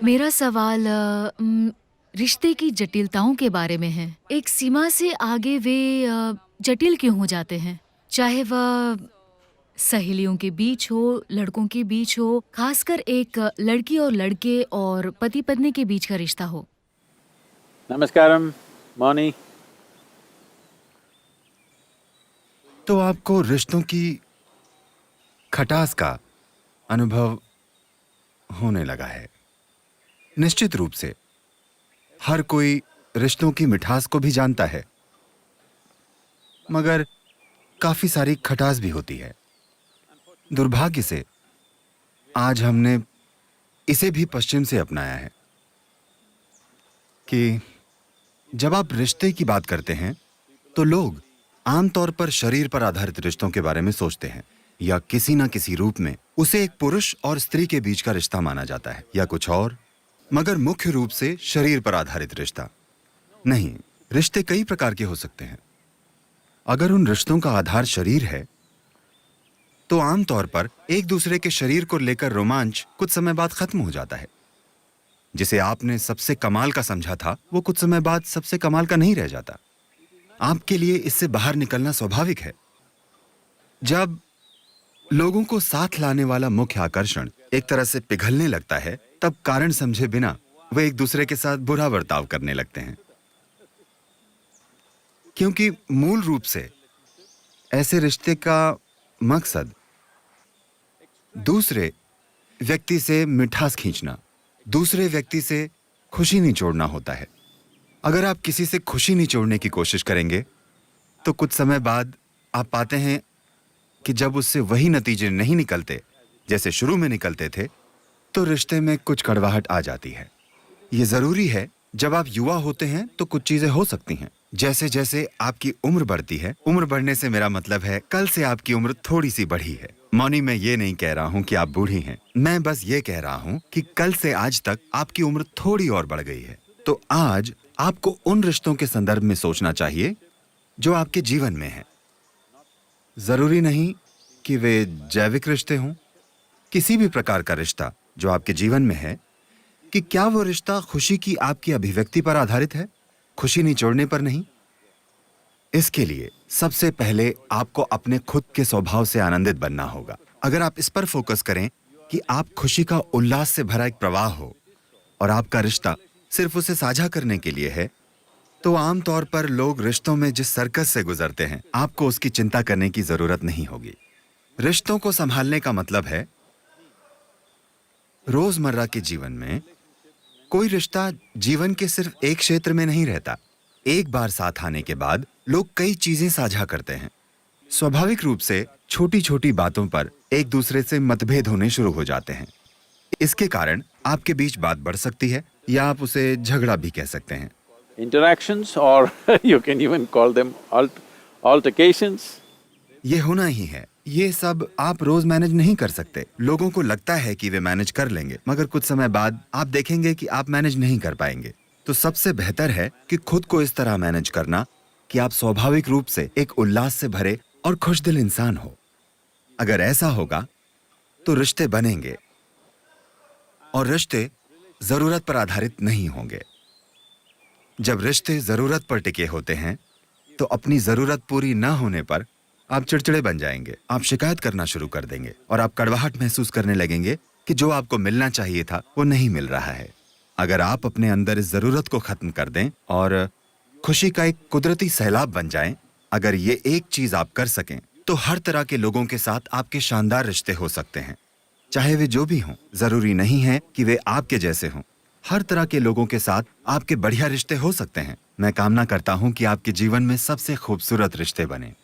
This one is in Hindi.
मेरा सवाल रिश्ते की जटिलताओं के बारे में है। एक सीमा से आगे वे जटिल क्यों हो जाते हैं? चाहे वह सहेलियों के बीच हो, लड़कों के बीच हो, खासकर एक लड़की और लड़के और पति-पत्नी के बीच का रिश्ता हो। नमस्कारम, मौनी। तो आपको रिश्तों की खटास का अनुभव होने लगा है। निश्चित रूप से हर कोई रिश्तों की मिठास को भी जानता है, मगर काफी सारी खटास भी होती है। दुर्भाग्य से आज हमने इसे भी पश्चिम से अपनाया है कि जब आप रिश्ते की बात करते हैं तो लोग आमतौर पर शरीर पर आधारित रिश्तों के बारे में सोचते हैं, या किसी ना किसी रूप में उसे एक पुरुष और स्त्री के बीच का रिश्ता माना जाता है या कुछ और, मगर मुख्य रूप से शरीर पर आधारित रिश्ता नहीं। रिश्ते कई प्रकार के हो सकते हैं। अगर उन रिश्तों का आधार शरीर है तो आमतौर पर एक दूसरे के शरीर को लेकर रोमांच कुछ समय बाद खत्म हो जाता है। जिसे आपने सबसे कमाल का समझा था वो कुछ समय बाद सबसे कमाल का नहीं रह जाता। आपके लिए इससे बाहर निकलना स्वाभाविक है। जब लोगों को साथ लाने वाला मुख्य आकर्षण एक तरह से पिघलने लगता है, तब कारण समझे बिना वे एक दूसरे के साथ बुरा बर्ताव करने लगते हैं, क्योंकि मूल रूप से ऐसे रिश्ते का मकसद दूसरे व्यक्ति से मिठास खींचना, दूसरे व्यक्ति से खुशी निचोड़ना होता है। अगर आप किसी से खुशी निचोड़ने की कोशिश करेंगे तो कुछ समय बाद आप पाते हैं कि जब उससे वही नतीजे नहीं निकलते जैसे शुरू में निकलते थे, तो रिश्ते में कुछ कड़वाहट आ जाती है। यह जरूरी है। जब आप युवा होते हैं तो कुछ चीजें हो सकती हैं। जैसे जैसे आपकी उम्र बढ़ती है, उम्र बढ़ने से मेरा मतलब है कल से आपकी उम्र थोड़ी सी बढ़ी है। मौनी, मैं ये नहीं कह रहा हूँ कि आप बूढ़ी हैं, मैं बस ये कह रहा हूँ कि कल से आज तक आपकी उम्र थोड़ी और बढ़ गई है। तो आज आपको उन रिश्तों के संदर्भ में सोचना चाहिए जो आपके जीवन में है। जरूरी नहीं कि वे जैविक रिश्ते हों। किसी भी प्रकार का रिश्ता जो आपके जीवन में है, कि क्या वो रिश्ता खुशी की आपकी अभिव्यक्ति पर आधारित है, खुशी निचोड़ने पर नहीं। इसके लिए सबसे पहले आपको अपने खुद के स्वभाव से आनंदित बनना होगा। अगर आप इस पर फोकस करें कि आप खुशी का उल्लास से भरा एक प्रवाह हो और आपका रिश्ता सिर्फ उसे साझा करने के लिए है, तो आमतौर पर लोग रिश्तों में जिस सर्कस से गुजरते हैं, आपको उसकी चिंता करने की जरूरत नहीं होगी। रिश्तों को संभालने का मतलब है रोजमर्रा के जीवन में कोई रिश्ता जीवन के सिर्फ एक क्षेत्र में नहीं रहता। एक बार साथ आने के बाद लोग कई चीजें साझा करते हैं। स्वाभाविक रूप से छोटी छोटी बातों पर एक दूसरे से मतभेद होने शुरू हो जाते हैं। इसके कारण आपके बीच बात बढ़ सकती है, या आप उसे झगड़ा भी कह सकते हैं। Interactions or you can even call them altercations. ये होना ही है। ये सब आप रोज मैनेज नहीं कर सकते। लोगों को लगता है कि वे मैनेज कर लेंगे, मगर कुछ समय बाद आप देखेंगे कि आप मैनेज नहीं कर पाएंगे। तो सबसे बेहतर है कि खुद को इस तरह मैनेज करना कि आप स्वाभाविक रूप से एक उल्लास से भरे और खुशदिल इंसान हो। अगर ऐसा होगा तो रिश्ते बनेंगे, और रिश्ते जरूरत पर आधारित नहीं होंगे। जब रिश्ते जरूरत पर टिके होते हैं तो अपनी जरूरत पूरी न होने पर आप चिड़चिड़े बन जाएंगे, आप शिकायत करना शुरू कर देंगे, और आप कड़वाहट महसूस करने लगेंगे कि जो आपको मिलना चाहिए था वो नहीं मिल रहा है। अगर आप अपने अंदर इस जरूरत को खत्म कर दें और खुशी का एक कुदरती सैलाब बन जाएं, अगर ये एक चीज आप कर सकें, तो हर तरह के लोगों के साथ आपके शानदार रिश्ते हो सकते हैं। चाहे वे जो भी हों, जरूरी नहीं है कि वे आपके जैसे हों। हर तरह के लोगों के साथ आपके बढ़िया रिश्ते हो सकते हैं। मैं कामना करता हूं कि आपके जीवन में सबसे खूबसूरत रिश्ते बने।